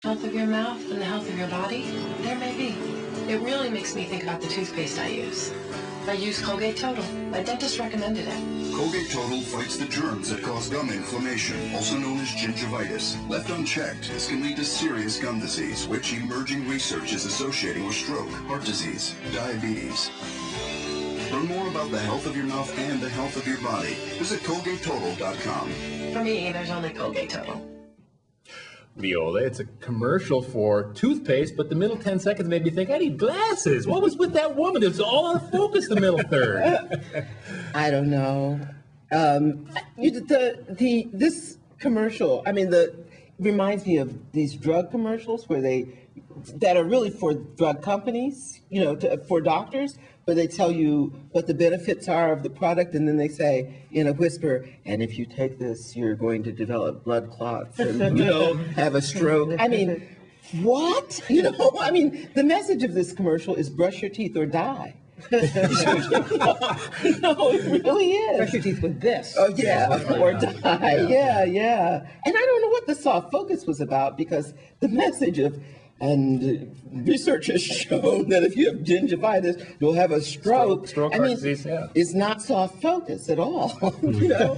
Health of your mouth and the health of your body? There may be. It really makes me think about the toothpaste I use. I use ColgateTotal. My dentist recommended it. ColgateTotal fights the germs that cause gum inflammation, also known as gingivitis. Left unchecked, this can lead to serious gum disease, which emerging research is associating with stroke, heart disease, diabetes. Learn more about the health of your mouth and the health of your body. Visit ColgateTotal.com. For me, there's only ColgateTotal. Leola, it's a commercial for toothpaste, but the middle 10 seconds made me think, I need glasses. What was with that woman? It was all out of focus, the middle third. I don't know. This commercial, reminds me of these drug commercials that are really for drug companies, for doctors, where they tell you what the benefits are of the product, and then they say in a whisper, and if you take this, you're going to develop blood clots and, have a stroke. What? The message of this commercial is brush your teeth or die. No, it really is. Brush your teeth with this. Oh, yeah, or die. Yeah. And I don't know what the soft focus was about, because the message of, and research has shown that if you have gingivitis, you'll have a stroke. Stroke heart disease, it's not soft focus at all. Well,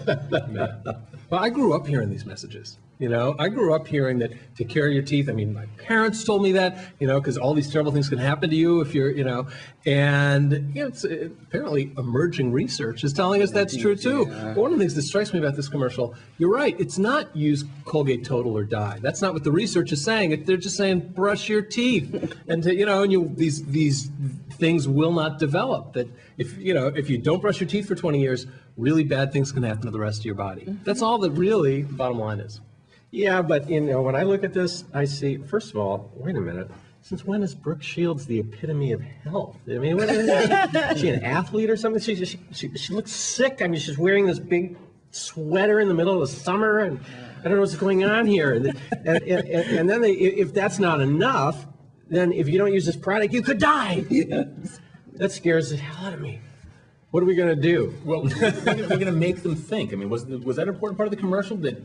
I grew up hearing these messages. I grew up hearing that take care of your teeth. My parents told me that, because all these terrible things can happen to you if you're, and it's apparently emerging research is telling us that's true too. But one of the things that strikes me about this commercial, you're right, it's not use ColgateTotal or die. That's not what the research is saying. They're just saying brush your teeth, and these things will not develop. That if you don't brush your teeth for 20 years, really bad things can happen to the rest of your body. That's all that really the bottom line is. Yeah, but when I look at this, I see, first of all, wait a minute. Since when is Brooke Shields the epitome of health? What is she an athlete or something? She looks sick. She's wearing this big sweater in the middle of the summer, and I don't know what's going on here. And then if that's not enough, then if you don't use this product, you could die. Yes. That scares the hell out of me. What are we going to do? Well, we're going to make them think. Was that an important part of the commercial? That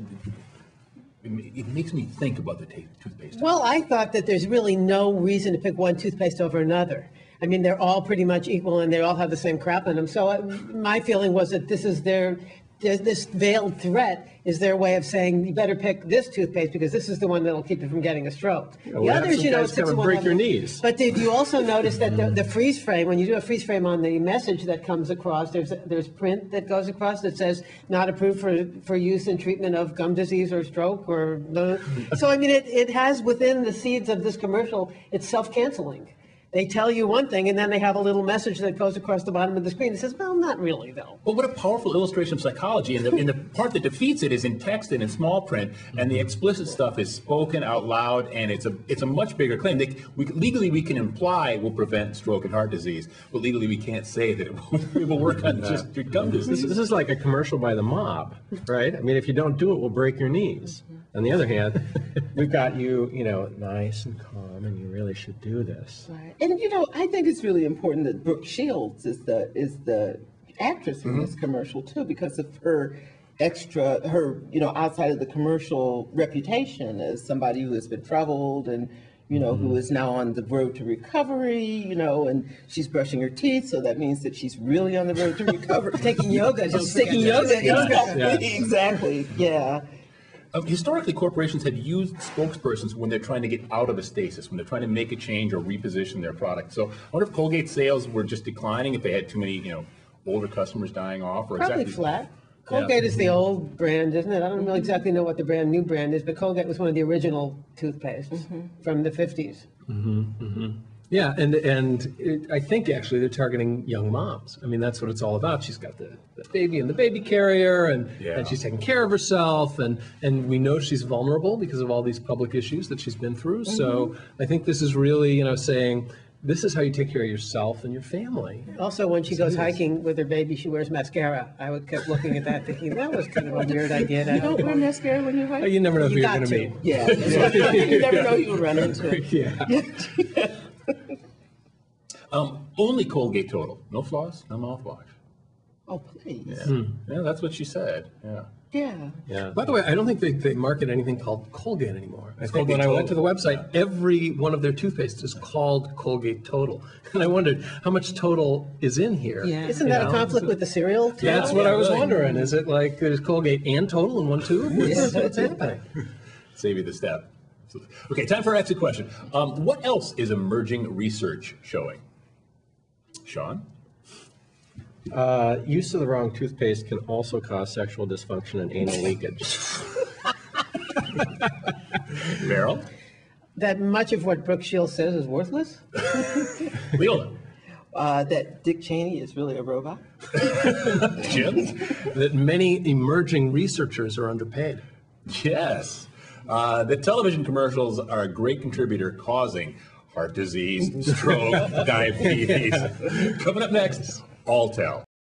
it makes me think about the toothpaste. Well, I thought that there's really no reason to pick one toothpaste over another. They're all pretty much equal, and they all have the same crap in them. So my feeling was that this veiled threat is their way of saying you better pick this toothpaste because this is the one that'll keep you from getting a stroke. The others, it's break your knees. But did you also notice that the freeze frame, when you do a freeze frame on the message that comes across, there's print that goes across that says not approved for use in treatment of gum disease or stroke or so it has within the seeds of this commercial, it's self-canceling. They tell you one thing, and then they have a little message that goes across the bottom of the screen that says, well, not really, though. Well, what a powerful illustration of psychology. And the part that defeats it is in text and in small print, and the explicit stuff is spoken out loud, and it's a much bigger claim. Legally, we can imply it will prevent stroke and heart disease, but legally, we can't say that it will work on just your gum disease. This is like a commercial by the mob, right? If you don't do it, we'll break your knees. On the other hand, we've got you, nice and calm, and you really should do this. Right. And I think it's really important that Brooke Shields is the actress in this commercial too, because of her outside of the commercial reputation as somebody who has been troubled and who is now on the road to recovery, and she's brushing her teeth, so that means that she's really on the road to recovery. Taking yoga. Taking yoga, exactly, yeah. Historically, corporations have used spokespersons when they're trying to get out of a stasis, when they're trying to make a change or reposition their product. So I wonder if Colgate sales were just declining, if they had too many, older customers dying off, or probably flat. Colgate is the old brand, isn't it? I don't really exactly know what the new brand is, but Colgate was one of the original toothpastes from the 50s. Yeah, and I think actually they're targeting young moms. That's what it's all about. She's got the baby in the baby carrier, and she's taking care of herself, and we know she's vulnerable because of all these public issues that she's been through. So I think this is really, saying this is how you take care of yourself and your family. Also, when she goes hiking with her baby, she wears mascara. I kept looking at that thinking, that was kind of a weird idea. You don't wear mascara when you hike? You never know who you're going to meet. Yeah, you never know who you'll run into. Yeah. Only ColgateTotal. No floss, no mouthwash. Oh, please. Yeah, that's what she said. Yeah. Yeah. Yeah. By the way, I don't think they market anything called Colgate anymore. I think when I ColgateTotal. went to the website, every one of their toothpastes is called ColgateTotal. And I wondered how much total is in here. Yeah. Isn't you that a know? conflict with the cereal? That's what I was wondering. Is it like there's Colgate and Total in one tube? What's happening? Save you the step. Okay, time for our exit question. What else is emerging research showing? Shawn? Use of the wrong toothpaste can also cause sexual dysfunction and anal leakage. Merrill? That much of what Brooke Shields says is worthless? Leola? That Dick Cheney is really a robot. Jim? That many emerging researchers are underpaid. Yes. The television commercials are a great contributor causing heart disease, stroke, diabetes. Coming up next, All Tell.